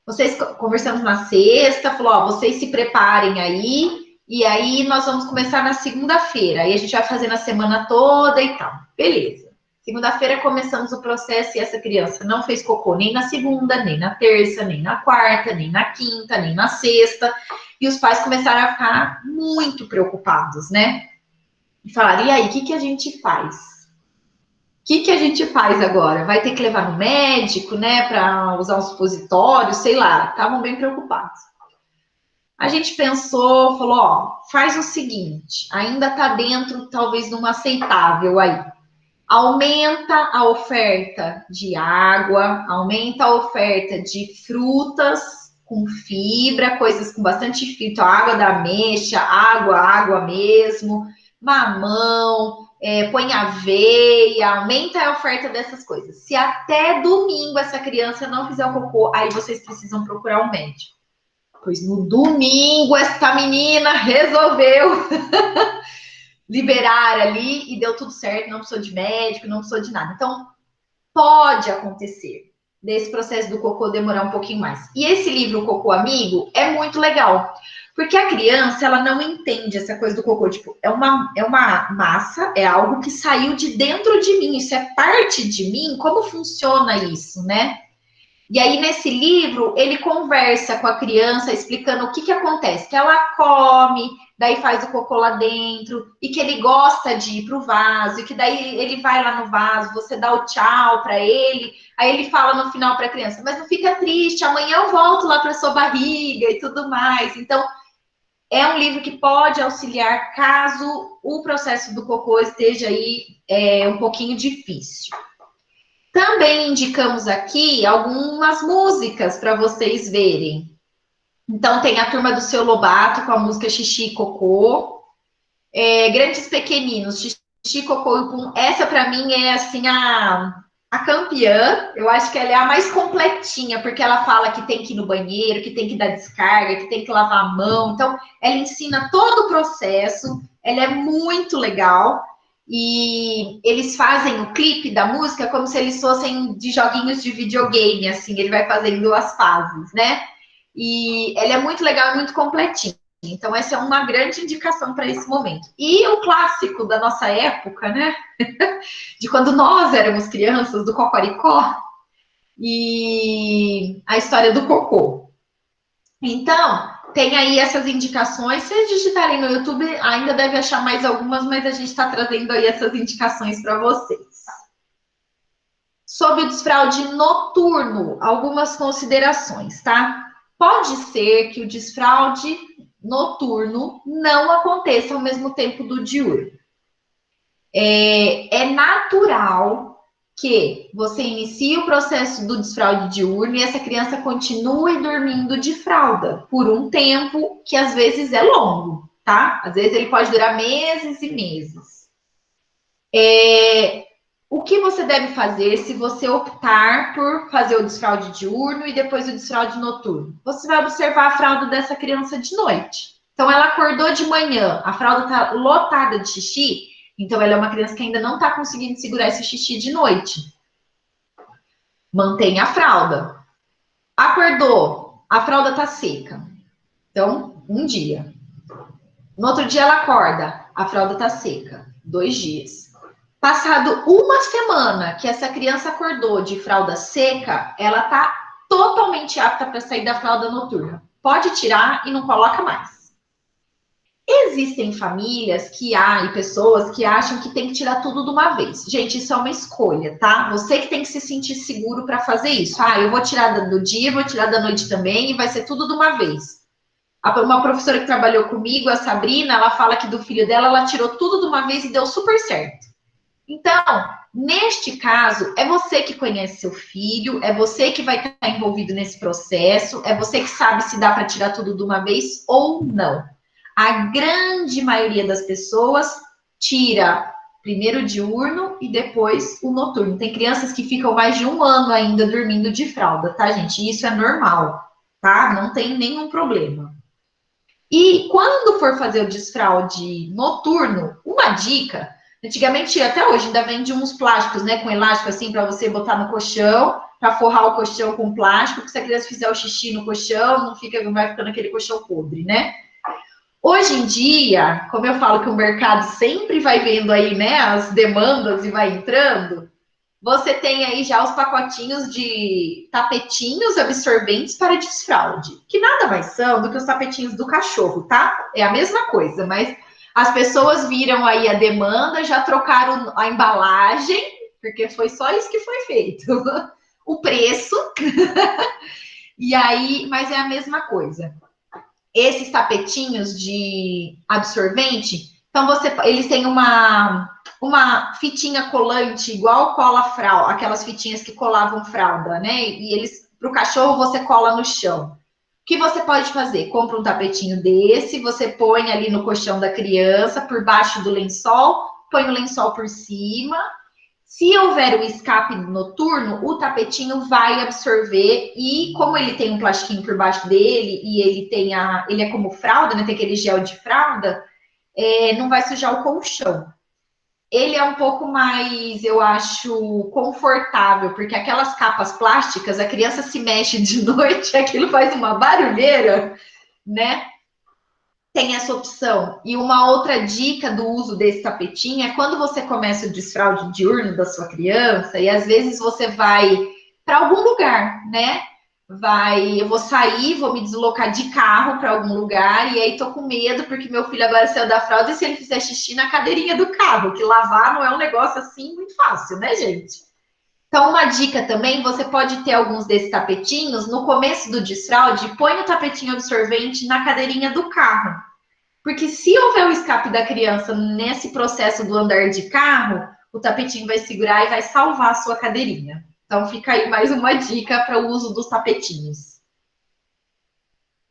vocês conversamos na sexta, falou, ó, vocês se preparem aí, e aí nós vamos começar na segunda-feira. Aí a gente vai fazer na semana toda e tal. Beleza. Segunda-feira começamos o processo e essa criança não fez cocô nem na segunda, nem na terça, nem na quarta, nem na quinta, nem na sexta. E os pais começaram a ficar muito preocupados, né? E falaram, e aí, o que a gente faz? O que a gente faz agora? Vai ter que levar no médico, né, para usar um supositório, sei lá. Estavam bem preocupados. A gente pensou, falou, ó, faz o seguinte, ainda tá dentro, talvez, de um aceitável aí. Aumenta a oferta de água, aumenta a oferta de frutas com fibra, coisas com bastante fibra, então, água da ameixa, água mesmo, mamão, põe aveia, aumenta a oferta dessas coisas. Se até domingo essa criança não fizer o cocô, aí vocês precisam procurar um médico. Pois no domingo essa menina resolveu liberar ali e deu tudo certo, não precisou de médico, não precisou de nada. Então, pode acontecer desse processo do cocô demorar um pouquinho mais. E esse livro, o Cocô Amigo, é muito legal, porque a criança, ela não entende essa coisa do cocô, tipo, é uma massa, é algo que saiu de dentro de mim, isso é parte de mim, como funciona isso, né? E aí, nesse livro, ele conversa com a criança, explicando o que acontece, que ela come, daí faz o cocô lá dentro, e que ele gosta de ir pro vaso, e que daí ele vai lá no vaso, você dá o tchau para ele, aí ele fala no final para a criança, mas não fica triste, amanhã eu volto lá para sua barriga e tudo mais. Então, é um livro que pode auxiliar caso o processo do cocô esteja aí um pouquinho difícil. Também indicamos aqui algumas músicas para vocês verem. Então, tem a Turma do Seu Lobato com a música Xixi e Cocô. Grandes Pequeninos, Xixi, Cocô e Pum. Essa, para mim, é assim a campeã. Eu acho que ela é a mais completinha, porque ela fala que tem que ir no banheiro, que tem que dar descarga, que tem que lavar a mão. Então, ela ensina todo o processo. Ela é muito legal. E eles fazem o clipe da música como se eles fossem de joguinhos de videogame, assim, ele vai fazendo as fases, né? E ela é muito legal e muito completinha. Então, essa é uma grande indicação para esse momento. E o clássico da nossa época, né? De quando nós éramos crianças, do Cocoricó, e a história do cocô. Então, tem aí essas indicações. Se digitarem no YouTube, ainda deve achar mais algumas, mas a gente está trazendo aí essas indicações para vocês. Sobre o desfraude noturno, algumas considerações, tá? Pode ser que o desfraude noturno não aconteça ao mesmo tempo do diurno. É natural que você inicie o processo do desfraude diurno e essa criança continue dormindo de fralda por um tempo que às vezes é longo, tá? Às vezes ele pode durar meses e meses. O que você deve fazer se você optar por fazer o desfraude diurno e depois o desfraude noturno? Você vai observar a fralda dessa criança de noite. Então, ela acordou de manhã, a fralda está lotada de xixi, então ela é uma criança que ainda não está conseguindo segurar esse xixi de noite. Mantenha a fralda. Acordou, a fralda está seca. Então, um dia. No outro dia ela acorda, a fralda está seca. 2 dias. Passado uma semana que essa criança acordou de fralda seca, ela está totalmente apta para sair da fralda noturna. Pode tirar e não coloca mais. Existem famílias e pessoas que acham que tem que tirar tudo de uma vez. Gente, isso é uma escolha, tá? Você que tem que se sentir seguro para fazer isso. Eu vou tirar do dia, vou tirar da noite também e vai ser tudo de uma vez. Uma professora que trabalhou comigo, a Sabrina, ela fala que do filho dela, ela tirou tudo de uma vez e deu super certo. Então, neste caso, é você que conhece seu filho, é você que vai estar envolvido nesse processo, é você que sabe se dá para tirar tudo de uma vez ou não. A grande maioria das pessoas tira primeiro o diurno e depois o noturno. Tem crianças que ficam mais de 1 ano ainda dormindo de fralda, tá, gente? E isso é normal, tá? Não tem nenhum problema. E quando for fazer o desfraude noturno, uma dica, Antigamente, até hoje, ainda vende uns plásticos, né, com elástico assim, para você botar no colchão, para forrar o colchão com plástico, porque se a criança fizer o xixi no colchão, não vai ficando aquele colchão podre, né? Hoje em dia, como eu falo que o mercado sempre vai vendo aí, né, as demandas e vai entrando, você tem aí já os pacotinhos de tapetinhos absorventes para desfraude, que nada mais são do que os tapetinhos do cachorro, tá? É a mesma coisa, mas as pessoas viram aí a demanda, já trocaram a embalagem, porque foi só isso que foi feito. O preço, e aí, mas é a mesma coisa. Esses tapetinhos de absorvente, então eles têm uma fitinha colante, igual cola fralda, aquelas fitinhas que colavam fralda, né? E eles, para o cachorro, você cola no chão. O que você pode fazer? Compra um tapetinho desse, você põe ali no colchão da criança, por baixo do lençol, põe o lençol por cima. Se houver um escape noturno, o tapetinho vai absorver e como ele tem um plastiquinho por baixo dele e ele é como fralda, né? Tem aquele gel de fralda, não vai sujar o colchão. Ele é um pouco mais, eu acho, confortável, porque aquelas capas plásticas, a criança se mexe de noite, aquilo faz uma barulheira, né? Tem essa opção. E uma outra dica do uso desse tapetinho é quando você começa o desfraude diurno da sua criança, e às vezes você vai para algum lugar, né? Eu vou sair, vou me deslocar de carro para algum lugar, e aí tô com medo, porque meu filho agora saiu da fralda, e se ele fizer xixi na cadeirinha do carro, que lavar não é um negócio assim muito fácil, né, gente? Então, uma dica também, você pode ter alguns desses tapetinhos, no começo do desfraude, põe o tapetinho absorvente na cadeirinha do carro. Porque se houver o escape da criança nesse processo do andar de carro, o tapetinho vai segurar e vai salvar a sua cadeirinha. Então, fica aí mais uma dica para o uso dos tapetinhos.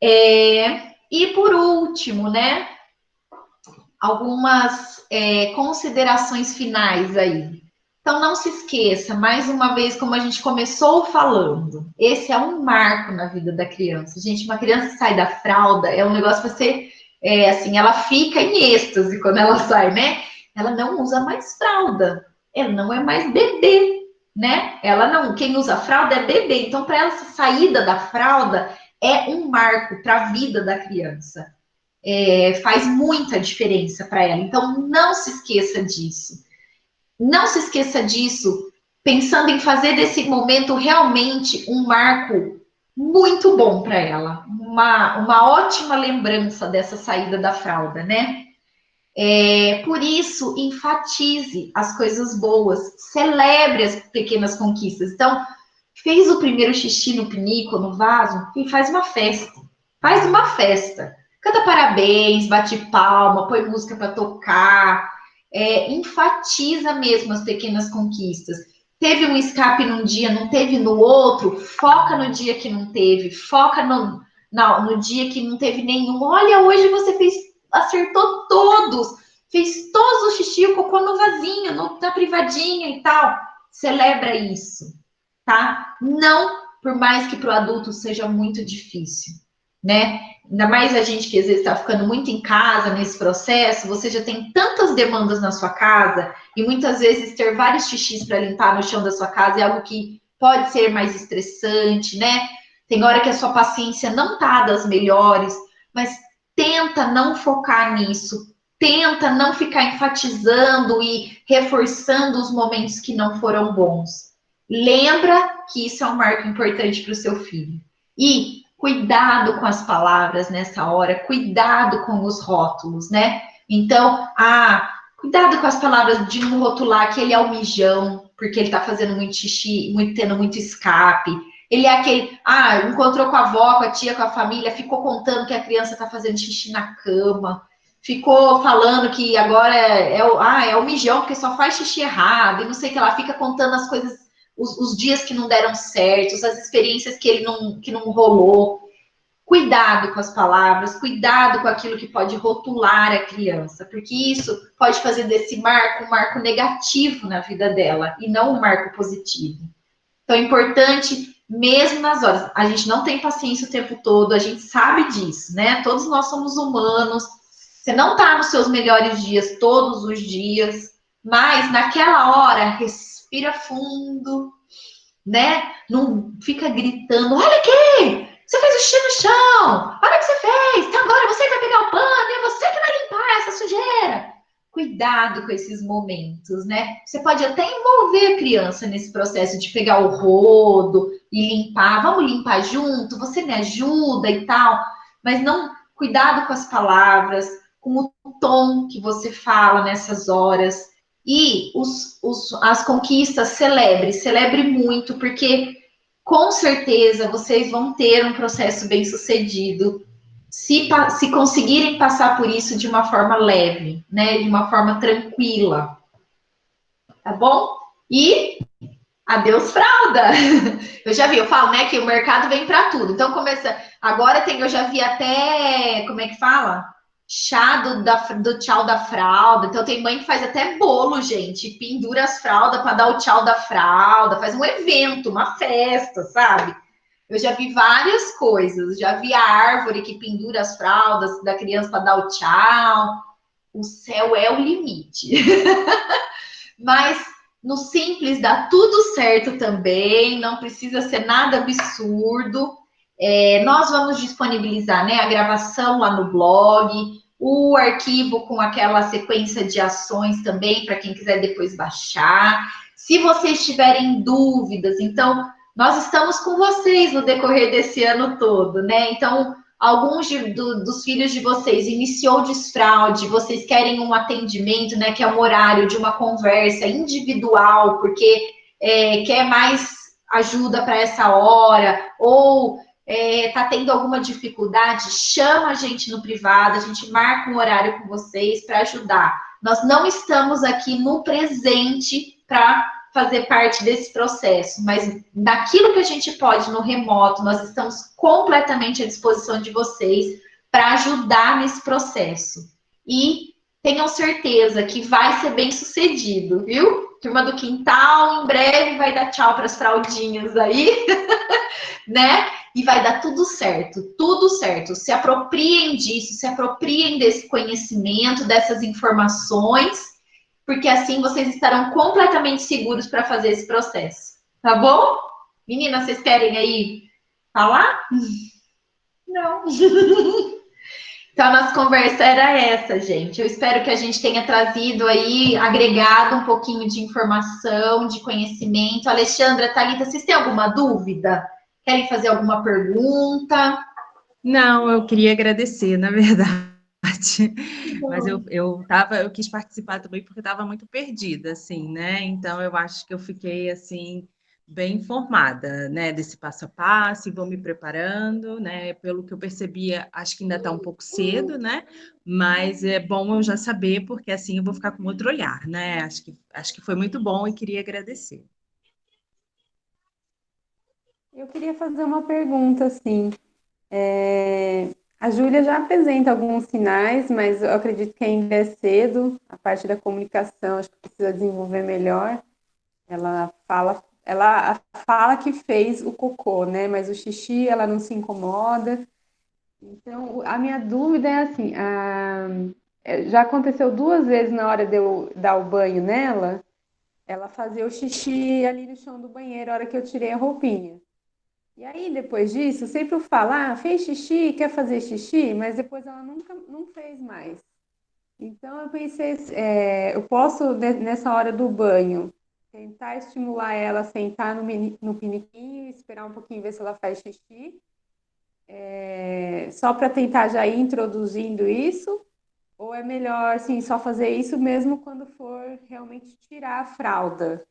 E por último, né? Algumas considerações finais aí. Então, não se esqueça, mais uma vez, como a gente começou falando, esse é um marco na vida da criança. Gente, uma criança que sai da fralda é um negócio para você, assim, ela fica em êxtase quando ela sai, né? Ela não usa mais fralda, ela não é mais bebê, né? Ela não, quem usa fralda é bebê. Então, para ela, essa saída da fralda é um marco para a vida da criança. Faz muita diferença para ela. Então, não se esqueça disso. Não se esqueça disso, pensando em fazer desse momento realmente um marco muito bom para ela. Uma ótima lembrança dessa saída da fralda, né? Por isso, enfatize as coisas boas, celebre as pequenas conquistas. Então, fez o primeiro xixi no pinico, no vaso, e faz uma festa. Faz uma festa. Canta parabéns, bate palma, põe música para tocar. Enfatiza mesmo as pequenas conquistas. Teve um escape num dia, não teve no outro, foca no dia que não teve, foca no dia que não teve nenhum. Olha, hoje você acertou todos, fez todos os xixi, o cocô no vasinho, na privadinha e tal. Celebra isso, tá? Não, por mais que para o adulto seja muito difícil, né? Ainda mais a gente que às vezes está ficando muito em casa nesse processo, você já tem tantas demandas na sua casa, e muitas vezes ter vários xixis para limpar no chão da sua casa é algo que pode ser mais estressante, né? Tem hora que a sua paciência não tá das melhores, mas tenta não focar nisso, tenta não ficar enfatizando e reforçando os momentos que não foram bons. Lembra que isso é um marco importante para o seu filho. E cuidado com as palavras nessa hora, cuidado com os rótulos, né? Então, cuidado com as palavras de não rotular que ele é o mijão, porque ele tá fazendo muito xixi, tendo muito escape. Ele é aquele, encontrou com a avó, com a tia, com a família, ficou contando que a criança tá fazendo xixi na cama, ficou falando que agora é o mijão, porque só faz xixi errado, e não sei o que lá, fica contando as coisas, os dias que não deram certo, as experiências que não rolou. Cuidado com as palavras, cuidado com aquilo que pode rotular a criança, porque isso pode fazer desse marco um marco negativo na vida dela e não um marco positivo. Então é importante, mesmo nas horas, a gente não tem paciência o tempo todo, a gente sabe disso, né? Todos nós somos humanos, você não tá nos seus melhores dias todos os dias, Mas naquela hora, respira fundo, né? Não fica gritando, olha aqui, você fez o xixi no chão, olha o que você fez, então agora você vai pegar o pano e é você que vai limpar essa sujeira. Cuidado com esses momentos, né? Você pode até envolver a criança nesse processo de pegar o rodo e limpar, vamos limpar junto, você me ajuda e tal, mas não, cuidado com as palavras, com o tom que você fala nessas horas. E as conquistas, celebre muito, porque com certeza vocês vão ter um processo bem sucedido se conseguirem passar por isso de uma forma leve, né? De uma forma tranquila, tá bom? E adeus fralda! Eu já vi, eu falo, né, que o mercado vem para tudo. Então começa, agora tem, eu já vi até, como é que fala? Chá do tchau da fralda. Então tem mãe que faz até bolo, gente, pendura as fraldas para dar o tchau da fralda, faz um evento, uma festa, sabe? Eu já vi várias coisas. Já vi a árvore que pendura as fraldas da criança para dar o tchau. O céu é o limite. Mas no simples dá tudo certo também, não precisa ser nada absurdo. Nós vamos disponibilizar, né, a gravação lá no blog, o arquivo com aquela sequência de ações também, para quem quiser depois baixar. Se vocês tiverem dúvidas, então, nós estamos com vocês no decorrer desse ano todo, né? Então, alguns dos filhos de vocês iniciou desfraude, vocês querem um atendimento, né, que é um horário de uma conversa individual, porque quer mais ajuda para essa hora, ou tá tendo alguma dificuldade, chama a gente no privado, a gente marca um horário com vocês para ajudar. Nós não estamos aqui no presente para fazer parte desse processo, mas naquilo que a gente pode no remoto, nós estamos completamente à disposição de vocês para ajudar nesse processo. E tenham certeza que vai ser bem sucedido, viu? Turma do Quintal, em breve vai dar tchau para as fraldinhas aí, né? E vai dar tudo certo, tudo certo. Se apropriem disso, se apropriem desse conhecimento, dessas informações, porque assim vocês estarão completamente seguros para fazer esse processo. Tá bom? Meninas, vocês querem aí falar? Não. Então, a nossa conversa era essa, gente. Eu espero que a gente tenha trazido aí, agregado um pouquinho de informação, de conhecimento. Alexandra, Thalita, vocês têm alguma dúvida? Querem fazer alguma pergunta? Não, eu queria agradecer, na verdade. Mas eu quis participar também porque estava muito perdida, assim, né? Então eu acho que eu fiquei assim bem informada, né, desse passo a passo e vou me preparando, né? Pelo que eu percebia, acho que ainda está um pouco cedo, né? Mas é bom eu já saber, porque assim eu vou ficar com outro olhar, né? Acho que foi muito bom e queria agradecer. Eu queria fazer uma pergunta, assim. A Júlia já apresenta alguns sinais, mas eu acredito que ainda é cedo. A parte da comunicação, acho que precisa desenvolver melhor. Ela fala que fez o cocô, né? Mas o xixi ela não se incomoda. Então, a minha dúvida é assim: já aconteceu 2 vezes na hora de eu dar o banho nela, ela fazia o xixi ali no chão do banheiro, a hora que eu tirei a roupinha. E aí, depois disso, sempre eu falo, fez xixi, quer fazer xixi, mas depois ela nunca não fez mais. Então, eu pensei, eu posso, nessa hora do banho, tentar estimular ela a sentar no piniquinho, esperar um pouquinho, ver se ela faz xixi, só para tentar já ir introduzindo isso, ou é melhor, assim, só fazer isso mesmo quando for realmente tirar a fralda?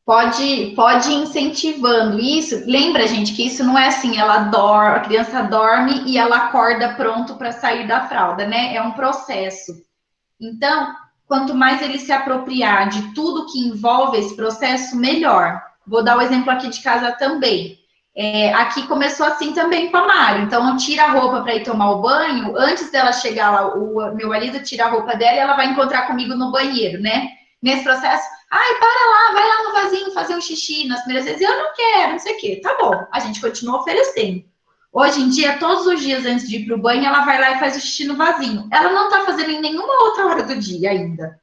Pode ir incentivando isso. Lembra, gente, que isso não é assim, ela dorme, a criança dorme e ela acorda pronto para sair da fralda, né? É um processo. Então, quanto mais ele se apropriar de tudo que envolve esse processo, melhor. Vou dar o exemplo aqui de casa também. Aqui começou assim também com a Mário. Então, tira a roupa para ir tomar o banho. Antes dela chegar lá, o meu marido tira a roupa dela e ela vai encontrar comigo no banheiro, né? Nesse processo, para lá, vai lá no vasinho fazer um xixi nas primeiras vezes. Eu não quero, não sei o quê. Tá bom, a gente continua oferecendo. Hoje em dia, todos os dias antes de ir para o banho, ela vai lá e faz o xixi no vasinho. Ela não está fazendo em nenhuma outra hora do dia ainda.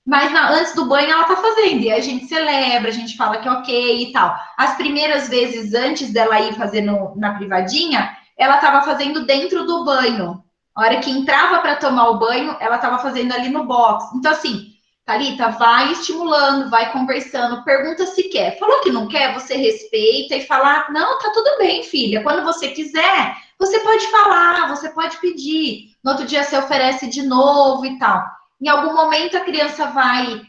Mas antes do banho ela tá fazendo, e a gente celebra, a gente fala que é ok e tal. As primeiras vezes antes dela ir fazer na privadinha, ela tava fazendo dentro do banho. A hora que entrava para tomar o banho, ela tava fazendo ali no box. Então, assim, Thalita, vai estimulando, vai conversando, pergunta se quer. Falou que não quer, você respeita e fala: não, tá tudo bem, filha. Quando você quiser, você pode falar, você pode pedir. No outro dia você oferece de novo e tal. Em algum momento a criança vai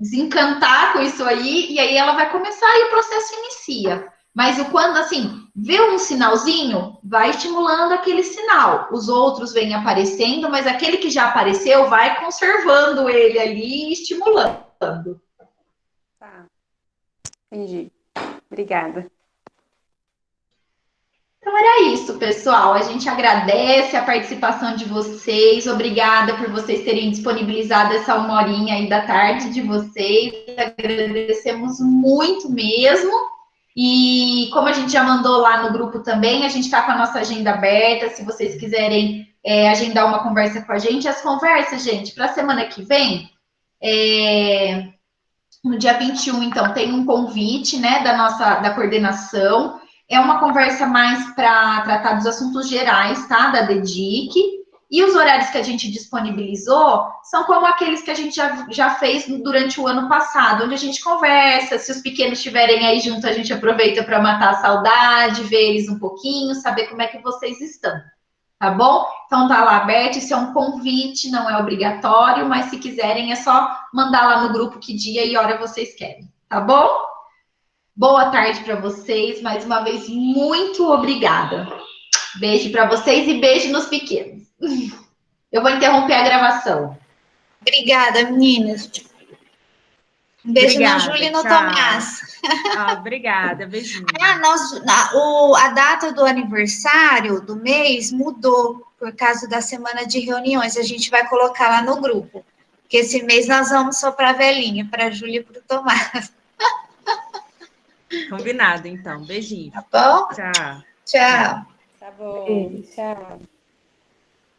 desencantar com isso aí, e aí ela vai começar e o processo inicia. Mas quando, assim, vê um sinalzinho, vai estimulando aquele sinal. Os outros vêm aparecendo, mas aquele que já apareceu vai conservando ele ali e estimulando. Tá, entendi. Obrigada. Então era isso, pessoal. A gente agradece a participação de vocês. Obrigada por vocês terem disponibilizado essa 1 horinha aí da tarde de vocês. Agradecemos muito mesmo. E como a gente já mandou lá no grupo também, a gente está com a nossa agenda aberta. Se vocês quiserem agendar uma conversa com a gente, as conversas, gente, para a semana que vem, no dia 21, então, tem um convite, né, da coordenação. É uma conversa mais para tratar dos assuntos gerais, tá? Da DEDIC. E os horários que a gente disponibilizou são como aqueles que a gente já fez durante o ano passado, onde a gente conversa, se os pequenos estiverem aí junto, a gente aproveita para matar a saudade, ver eles um pouquinho, saber como é que vocês estão. Tá bom? Então tá lá aberto, isso é um convite, não é obrigatório, mas se quiserem é só mandar lá no grupo que dia e hora vocês querem, tá bom? Boa tarde para vocês, mais uma vez muito obrigada. Beijo para vocês e beijo nos pequenos. Eu vou interromper a gravação. Obrigada, meninas. Um beijo na Júlia e no Tomás. Obrigada, beijinho. A data do aniversário do mês mudou por causa da semana de reuniões. A gente vai colocar lá no grupo. Porque esse mês nós vamos só para a velhinha, para a Júlia e para o Tomás. Combinado, então. Beijinho. Tá bom? Tchau. Tchau. Tá bom, tchau.